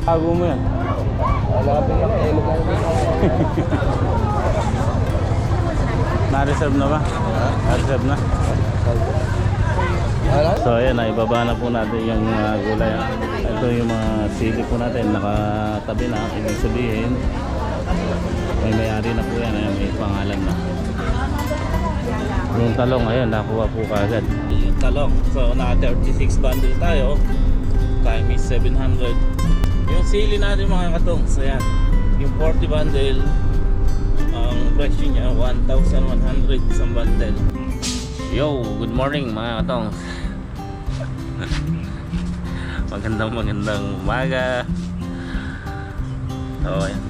Tago mo yan. Alapin lang, ilog lang. Na-reserve na ba? Na-reserve na? So ayan, ibaba na po natin yung gulay. Ito yung mga sili po natin, nakatabi na. Ibig sabihin, may-ari na po yan. Ayan, may pangalan na. Yung talong, ayan, nakuha po kaagad. Yung talong, so naka 36 bundle tayo. Time is 700. Yung sili natin mga katong, so ayan, yung 40 bundle, ang presyo niya 1,100 isang bundle. Yo, good morning mga katong. Magandang umaga. So ayan,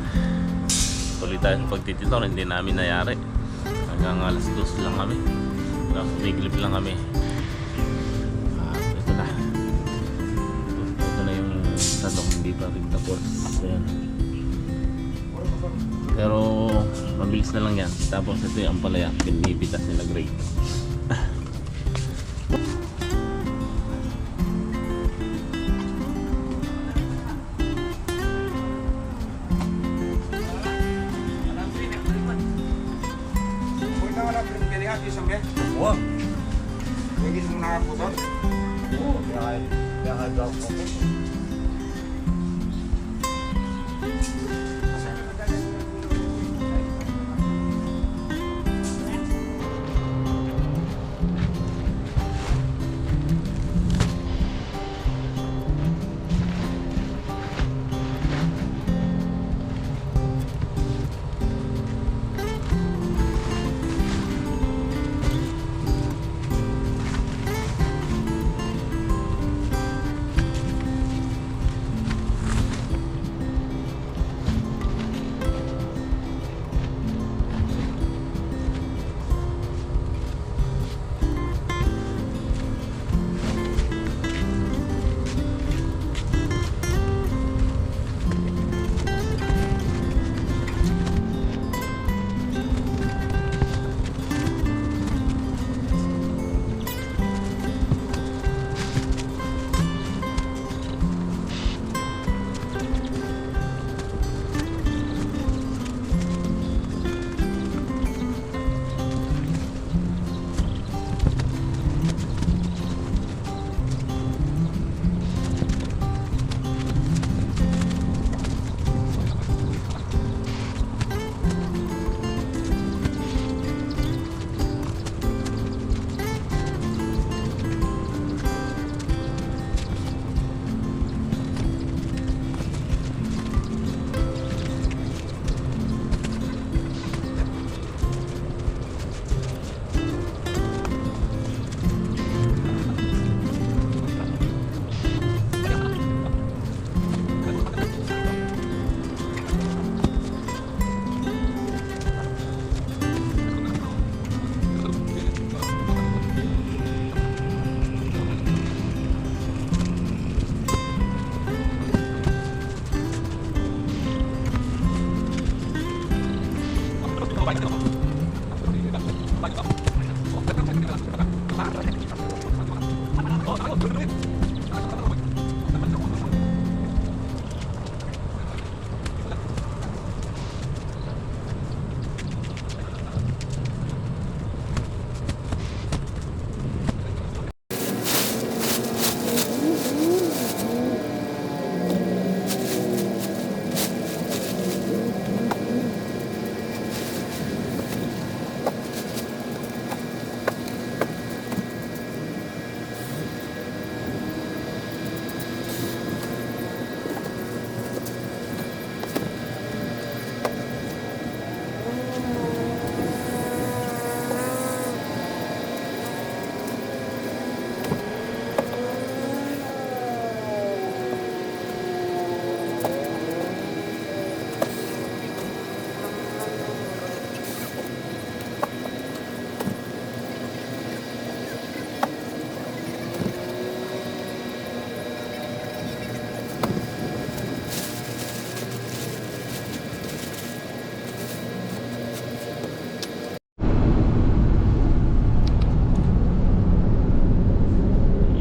tuloy tayo sa pagtititor. Hindi namin nayari. Hanggang alas 2 lang kami. Miglip lang kami. Ito na. Ito na yung talong. Hindi pa rin tapos. Ayan. Pero mabilis na lang yan. Tapos ito yung ampalaya. Pinipitas nila grade. Wah, ingin mengakukan? Oh, yang ada apa?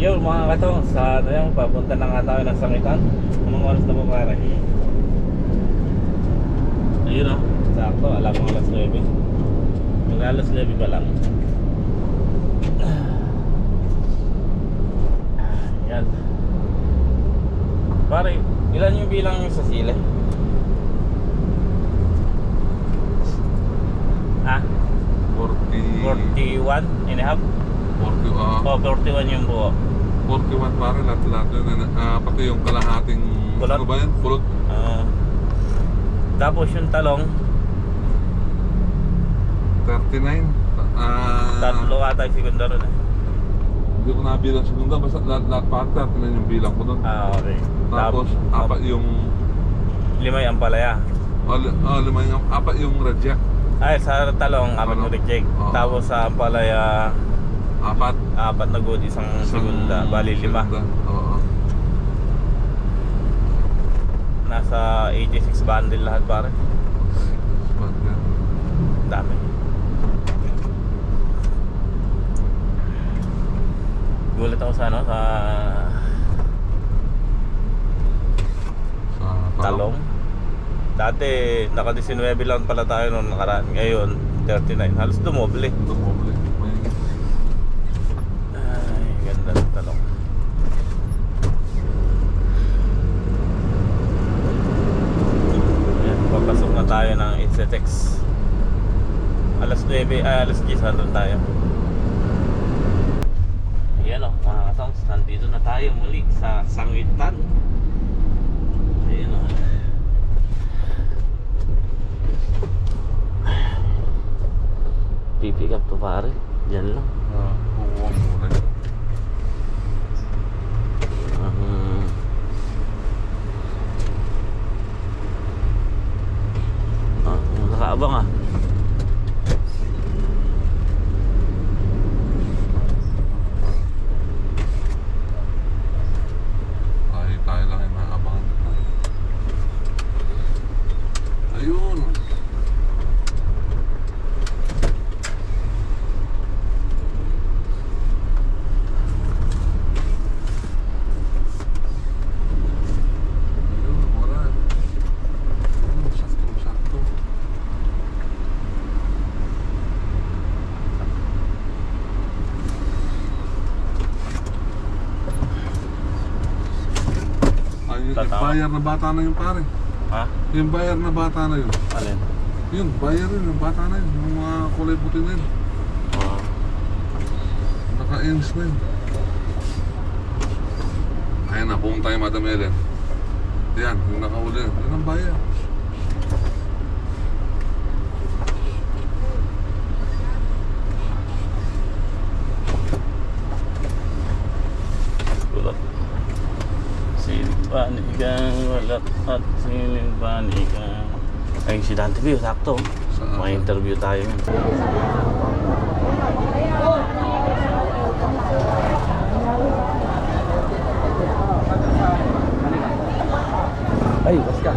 Yo mga katong, sa ano yan, papunta na nga tayo ng Sangitan. Anong oras na po pare? Ayun o, sakto, alam mo alas 9. Mag alas 9 pa lang. Yan. Pare, ilan yung bilang nyo sa sila? Ha? 41 and a half? 40, Oh, 41 yung buo. 41 pare, lahat yun. Pati yung kalahating, Kulot? ano ba yan? Kulot. Tapos yung talong, 39. tatlo ata yung segundo ron eh. Hindi ko nabilang segunda, basta lahat pa 39 yung bilang ko doon. Okay. Tapos, apat yung, Lima yung ampalaya. apat yung reject. Ay, sa talong, apat Ano? na reject. Oo. Tapos sa ampalaya, Apat. apat na good, isang segunda. Bali, lima. segunda. Oo. Nasa 86 bundle lahat pare. Bagay. Dami. Gulat ako sa ano, sa Sa talong. Dati, naka 19 lang pala tayo nung nakaraan. Ngayon, 39. Halos dumoble. Dumoble. May Ay, ganda ng talong. Ayan, papasok na tayo ng Insetex. Alas 9, alas 10 nandun tayo. Ayan o, mga kasams, nandito na tayo muli sa Sangitan. Ayan o. Pipick up to pare, dyan lang. buwang muna yun. Nakaabang ah. Tayo lang yung naabangan. Ayun. Ayun, wala. Sakto. Ay, yung Tatawa. bayar na bata na yun pare. Ha? Yung bayar na bata na yun. Alin? Yun, bayar yun, yung bata na yun. Yung mga kulay puti na yun. Naka-ends na yun. Ayan na, pumunta tayo Madam Ellen. Yan, yung nakahuli. Yun ang bayar. Kulot. Siling panigang, walat at siling panigang. Ay, si Dante View, sakto. Saan? May interview tayo yun. Ay, basta.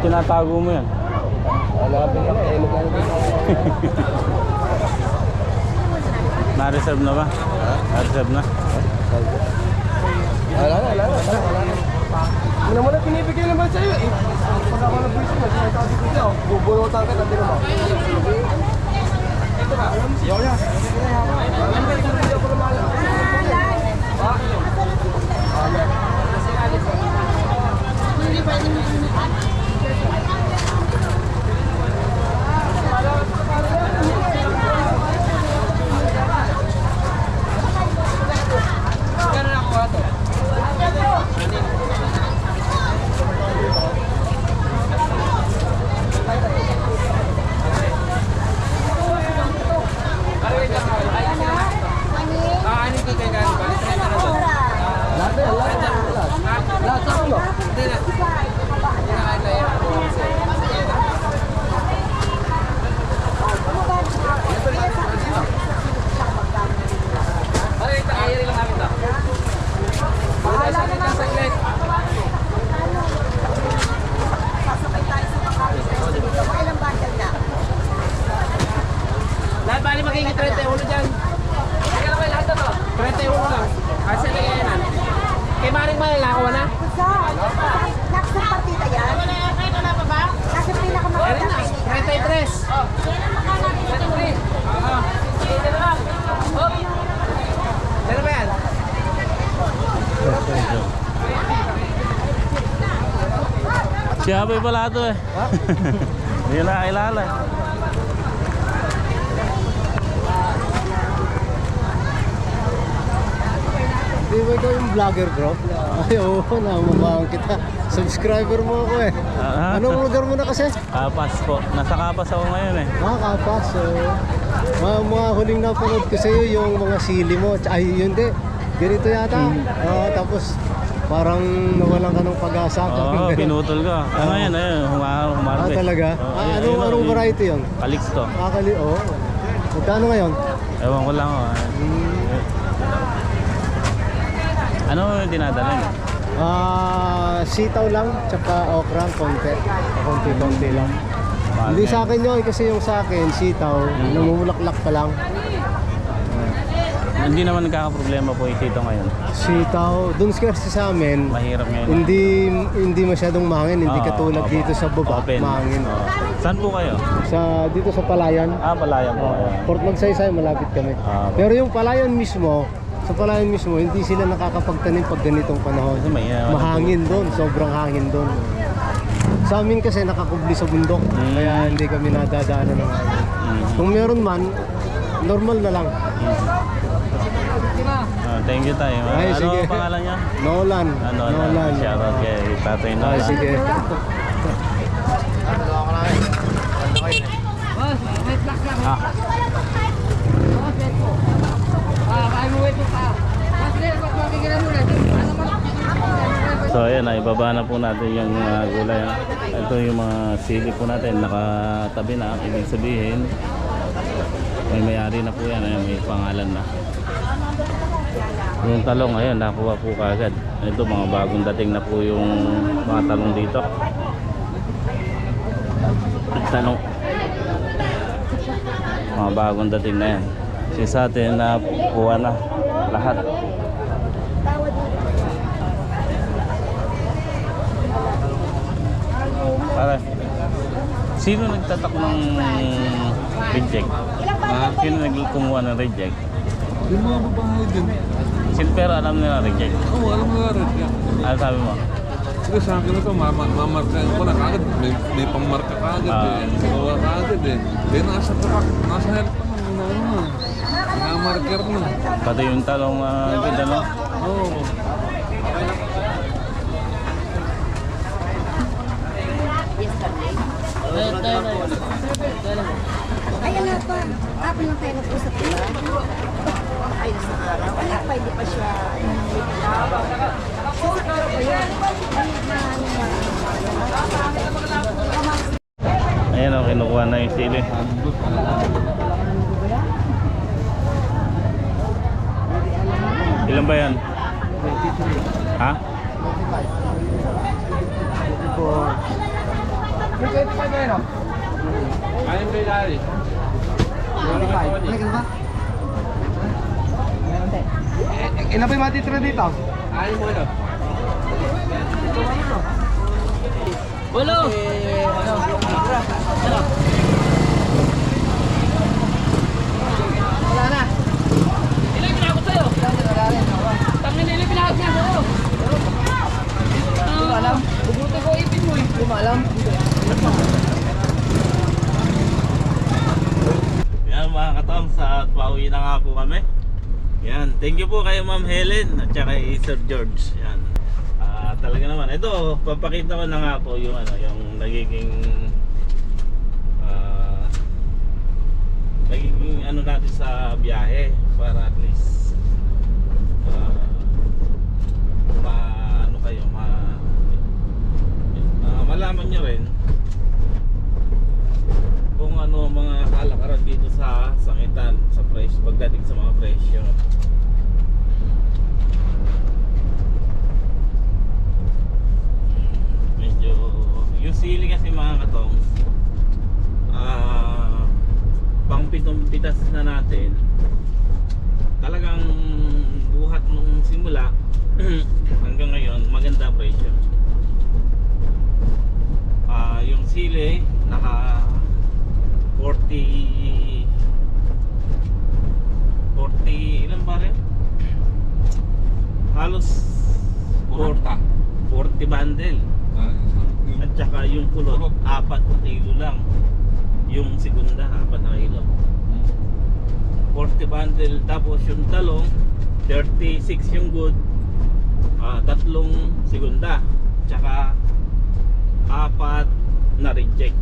Tinatago mo yan. Alapin nila eh. Magkano ba? Na-reserve na ba? Na-reserve na? Wala na. Muna pinibigyan naman sa'yo eh. Pag ako na puso na, sinasabi ko siya. Bubunutan ka, tabi naman. Ito ka, alam mo siya. Yoya. Hindi ako naman. Lahat bali magiging 31 dyan. Teka lang, 31 lang. Asa na yan? Kay Maring Mahal na ako na? Nasa partida yan? Nasa pinakamaganda. Meron na. 33. Oh. 33. Oo. Dito na lang. Oh. Meron ba yan? Si Abay pala ito eh. Hindi na kailala eh. Di ba ikaw yung vlogger, bro? Ay, oo, namamahang kita. Subscriber mo ako eh. Anong lugar mo na kasi? Kapas po. Nasa Kapas ako ngayon eh. Kapas. So, mga huling napanood ko sa'yo yung mga sili mo. Ay, yun di. Ganito yata. Tapos, parang nawalan ka ng pag-asa. Oo, pinutol ka. Ngayon, humarbet. Talaga? Anong variety yun? Calixto. Oo. Magkano ngayon? Ewan ko lang. Ano yung dinadala niyo? Sitaw lang, tsaka okra, konti lang. Hindi sa akin yun, kasi yung sa akin, sitaw, namumulaklak pa lang. Hindi naman nagkakaproblema po yung sitaw ngayon. Sitaw, dun kasi sa amin, Mahirap ngayon. hindi masyadong mahangin, hindi katulad dito sa baba, Open. mahangin. Saan po kayo? Dito sa Palayan, Palayan po. Port Magsaysay, malapit kami. Pero yung Palayan mismo, hindi sila nakakapagtanim pag ganitong panahon. Kasi may, Mahangin doon, sobrang hangin doon. Sa amin kasi nakakubli sa bundok, kaya hindi kami nadadaanan ng hangin. Kung meron man, normal na lang. Thank you tayo. Ay, Ano sige. pangalan niya? Nolan. Nolan. Shoutout kay Tatay Ay, Nolan. sige. Boss, wait back lang. Boss, wait po. Kaya mo wait po pa. Boss, wait, makikita muna. Ano man? So ayan, ibaba na po natin yung gulay. Ito yung mga sili po natin, nakatabi na. Ibig sabihin, may-ari na po yan. Ayan, may pangalan na. Yung talong, ayan, nakuha po kaagad. Ito, mga bagong dating na po yung mga talong dito. Talong. Mga bagong dating na yan. Kasi sa atin, nakuha na lahat. Pare, sino nagtatak ng reject? Sino nagkumuha ng reject? Yung mga babae din. Pero alam nila reject. Oo, alam mo nga rin. Ano sabi mo? Sige, sa akin na ito, mamarkahan ko na kagad. May pangmarka kagad eh. Gawa kagad eh. Eh, nasa help pa lang. Nakamarker na. Pati yung talong ganda, no? Oo. Ayan na pa. Tapos lang tayo nag-usap nila. Ayos na araw. Wala pa, hindi pa siya. So, sa araw pa yun. Ayan o, kinukuha na yung sili. Ilan ba yan? 23. Ha? Yung 25 na yun, Ayun kayo dali. 25. Ano ba? Ilan pa yung matitira dito? Ayun mo na. Ulo! Wala na. Ilan pinakot sa'yo? Tangin na ilan pinakot niya sa'yo? Hindi mo alam. Bubuti ko ipin mo eh. Hindi mo alam. Yan mga katoms, at pauwi na nga po kami. Yan, thank you po kay Ma'am Helen at saka kay Sir George. Yan. Talaga naman. Ito, papakita ko na nga po yung yung nagiging natin sa biyahe para at least malaman nyo rin kung ano mga kalakaran dito sa sangitan, sa presyo, pagdating sa mga presyo. Medyo yung sili kasi mga katong pang pitong pitas na natin, talagang buhat nung simula hanggang ngayon maganda ang presyo. Yung sili naka 40 ilan ba rin? Halos 40 bundle. At saka yung pulot 4 na kilo lang. Yung segunda 4 na kilo. 40 bundle. Tapos yung talong 36 yung good, 3 segunda, tsaka 4 na reject.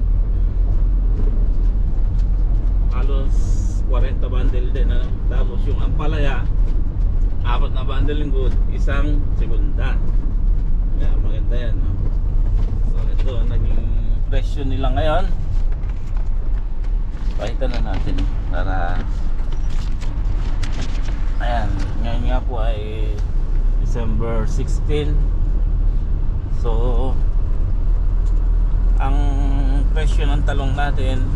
Halos 40 bundle din, ano? Tapos yung ampalaya 4 na bundle yung good, 1 segunda. Kaya maganda yan, no? So ito naging presyo nila ngayon. Pakita na natin para ayan, ngayon nga po ay December 16. So ang presyo ng talong natin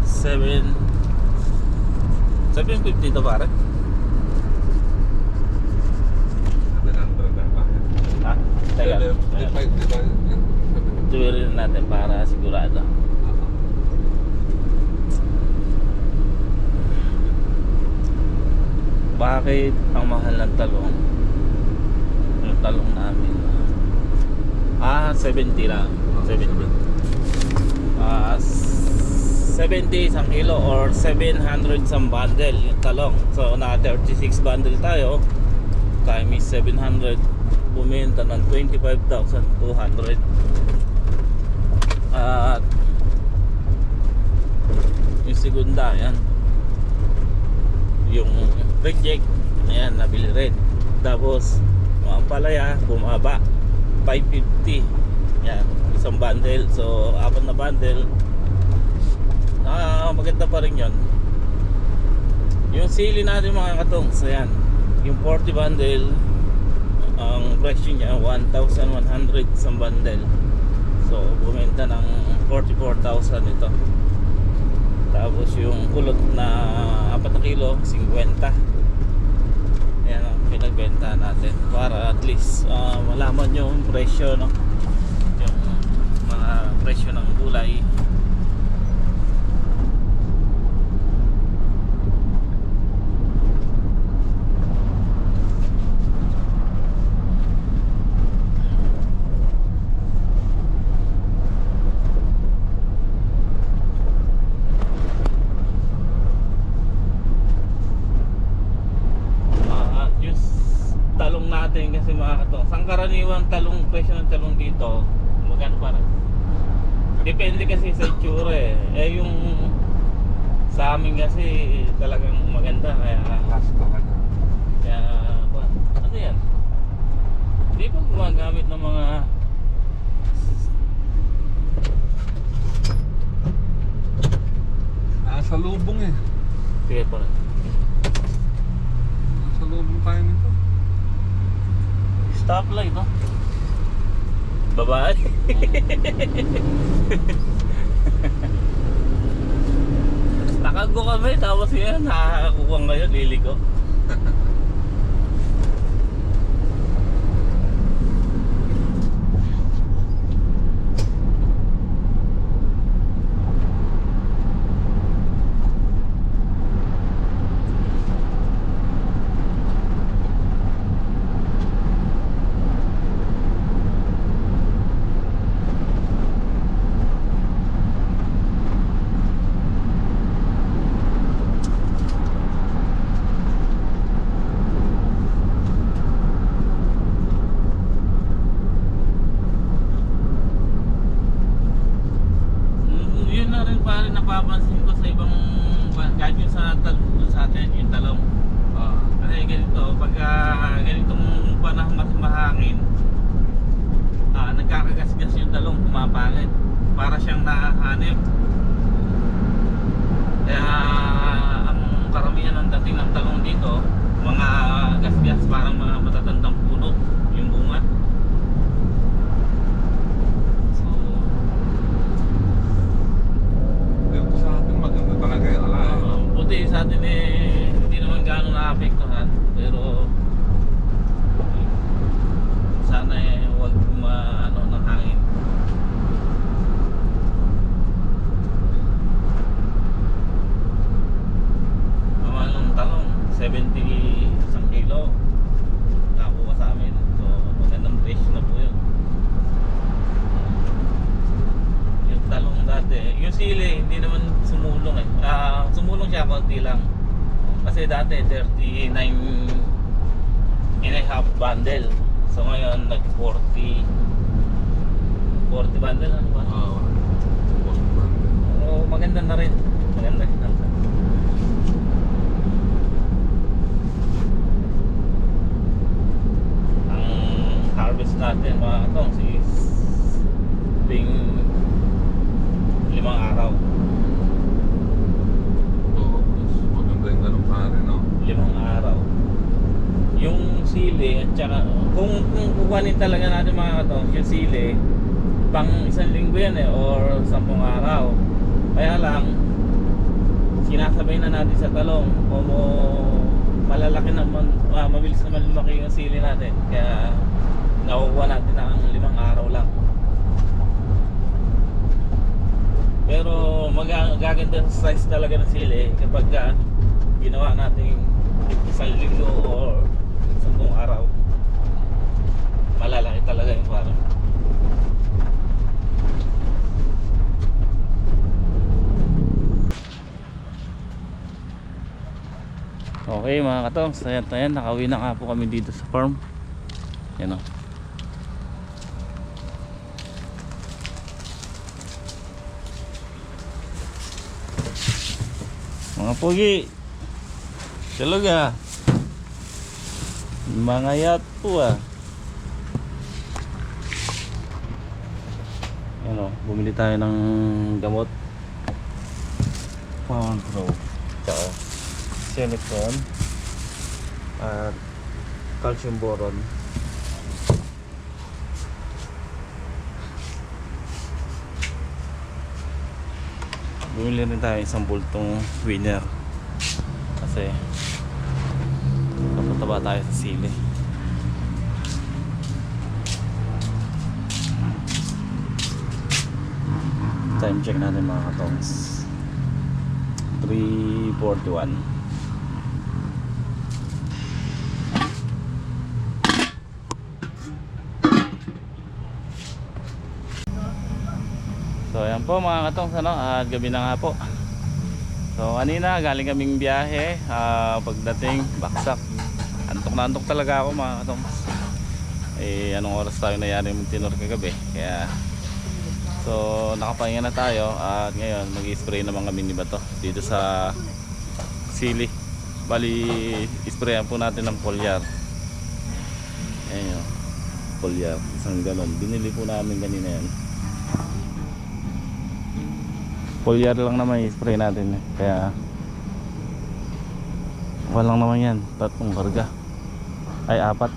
750 to pare. Ha? Teka, tuwirin natin para sigurado. Bakit ang mahal ng talong? Yung talong namin 70 lang, 70. 70 isang kilo or 700 isang bundle yung talong. So na 36 bundle tayo, times 700, bumenta ng 25,200. At yung segunda yan, yung reject, ayan, nabili rin. Tapos mga palaya bumaba 550, yan, isang bundle. So 4 na bundle, maganda pa rin yun. Yung sili natin mga katong, so yan, yung 40 bundle, ang presyo niya 1,100 isang bundle. So bumenta ng 44,000 ito. Tapos yung kulot na 4 na kilo 50. Ayan ang pinagbenta natin para at least malaman nyo yung presyo, no? Yung mga presyo ng gulay. Natin kasi mga katong, ang karaniwang talong, presyo ng talong dito magkano para? Depende kasi sa itsura eh. Yung sa amin kasi talagang maganda, kaya ano yan, hindi pa gumagamit ng mga sa lubong eh. sige pa rin. Sa lubong tayo nito. Stoplight, no? Babae. Nakago kami, tapos yan, nakakakuha ngayon, liligo. Napapansin ko sa ibang, kahit yung sa atin yung talong, kasi ganito, pagka ganitong panahon mas mahangin, nagkakagasgas yung talong, pumapangit, para siyang nahanip. Kaya ang karamihan ng dating ng talong dito, mga gasgas, parang mga matatandang puno yung bunga. Sa atin maganda talaga yung ala. Buti sa atin eh, hindi naman gano'ng naapektuhan. pero sana wag maano ng hangin. Mahal ng talong, 70 isang kilo nakuha sa amin, so magandang presyo na po yun. Yung talong dati, yung sili hindi naman sumulong eh. Sumulong siya konti lang kasi dati 39 and a half bundle, so ngayon nag 40 bundle, ano ba? Oh, maganda na rin, maganda rin. Ang harvest natin mga katong is ting 5 araw. Oo, maganda yung ganun pare, no? 5 araw. Yung sili at saka kung kukuhanin talaga natin mga katong, yung sili pang 1 linggo yan eh, or 10 araw. Kaya lang sinasabay na natin sa talong o malalaki naman, mabilis naman lumaki yung sili natin, kaya nakukuha natin ng 5 araw lang. Pero magaganda sa size talaga ng sili kapag ginawa natin 1 linggo or 10 araw. Malalaki talaga yung parang. Okay mga katong, ayan, nakauwi na nga po kami dito sa farm. Yan o. Mga pogi, talaga mga yat po Yan o, bumili tayo ng gamot, Pound Pro, tsaka Senectron at calcium boron. Bumili rin tayo isang bultong winner kasi napataba tayo sa sili. Time check natin mga katongs, 3:41. So ayan po mga katongs, gabi na nga po. So kanina galing kaming biyahe, pagdating baksak, antok na antok talaga ako mga katongs. Anong oras tayo nangyari yung tinor kagabi, kaya so nakapahinga na tayo at ngayon mag-i-spray naman kami ni Bato dito sa sili. Bali isprayan po natin ng foliar. Ayan, foliar, isang galon, binili po namin kanina yan. Foliar lang naman i-spray natin, kaya walang naman yan, 3 karga ay 4.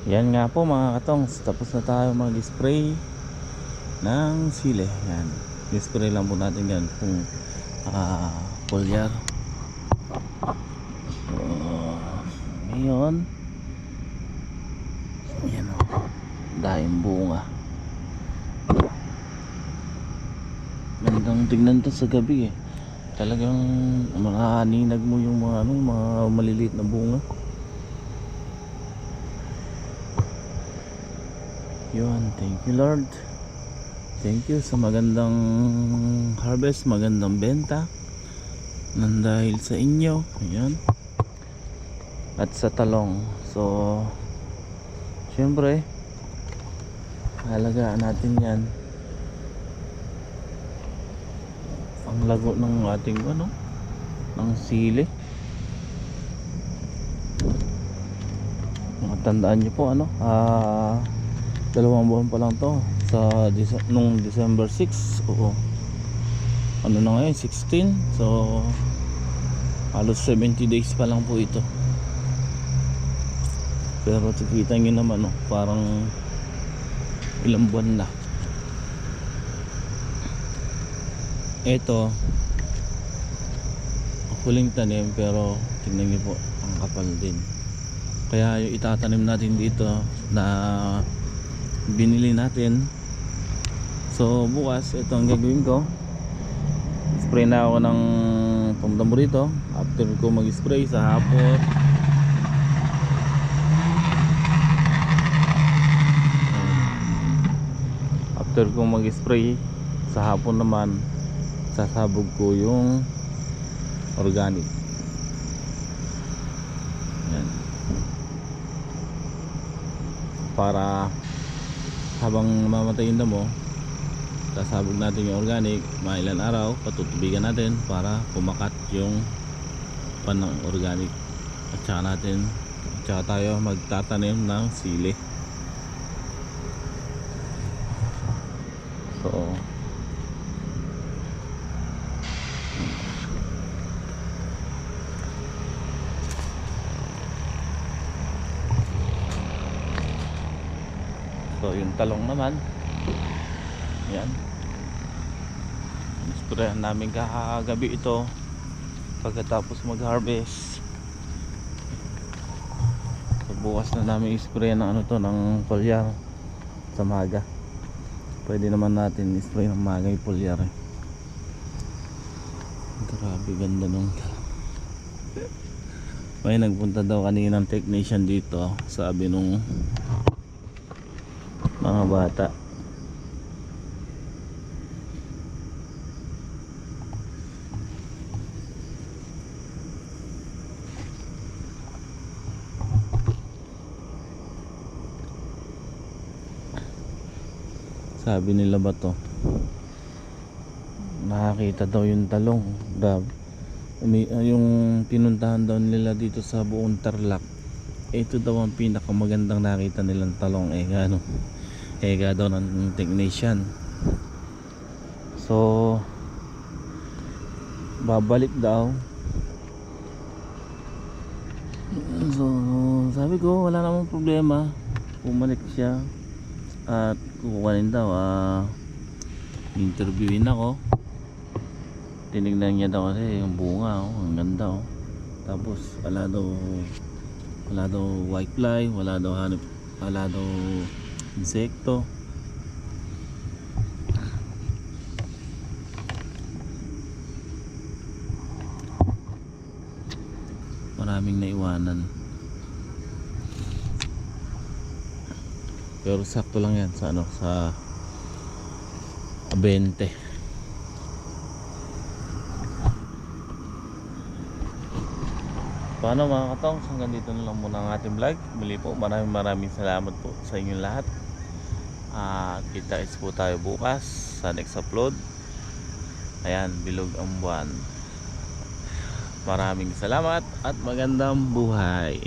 Yan nga po mga katongs, tapos na tayo mag-spray ng sili. Yan, i-spray lang po natin yan kung foliar. So, ngayon yan o, dahil bunga. Gandang tignan to sa gabi eh. Talagang makaninag mo yung mga mga maliliit na bunga. Yun, thank you Lord. Thank you sa magandang harvest, magandang benta nang dahil sa inyo. Ayan. At sa talong. So syempre halagaan natin yan. Ang lago ng ating ng sili. Tandaan nyo po 2 buwan pa lang to sa nung December 6 o na ngayon 16, so halos 70 days pa lang po ito. Pero tikita nyo naman parang ilang buwan na. Ito huling tanim, pero tingnan nyo po ang kapal din. Kaya yung itatanim natin dito na binili natin, so bukas ito ang gagawin ko. Spray na ako ng pangdamo rito after ko mag-spray sa hapon. After ko mag-spray sa hapon naman, sasabog ko yung organic. Yan. Para habang mamatay yung damo, sasabog natin yung organic, mga ilan araw patutubigan natin para pumakat yung panang organic. At saka tayo magtatanim ng sili. So yung talong naman, yan, sprayan namin kagabi ito pagkatapos mag harvest. So bukas na namin i-spray ng ng foliar sa maga. Pwede naman natin i-spray ng maga yung foliar eh. Grabe ganda nung talong. May nagpunta daw kanina ng technician dito, sabi nung mga bata, sabi nila ba to, nakakita daw yung talong. Yung pinuntahan daw nila dito sa buong Tarlac, ito daw ang pinakamagandang nakita nilang talong ega daw ng technician. So babalik daw. So sabi ko wala namang problema, bumalik siya at kukuhanin daw, interviewin ako. Tinignan niya daw kasi yung bunga, ang ganda tapos wala daw whitefly, wala daw hanip, wala daw insekto. Maraming naiwanan, pero sakto lang yan sa sa 20. Paano mga katongs, hanggang dito na lang muna ang ating vlog. Muli po, maraming salamat po sa inyong lahat. Kita-kits po tayo bukas sa next upload. Ayan, bilog ang buwan. Maraming salamat at magandang buhay.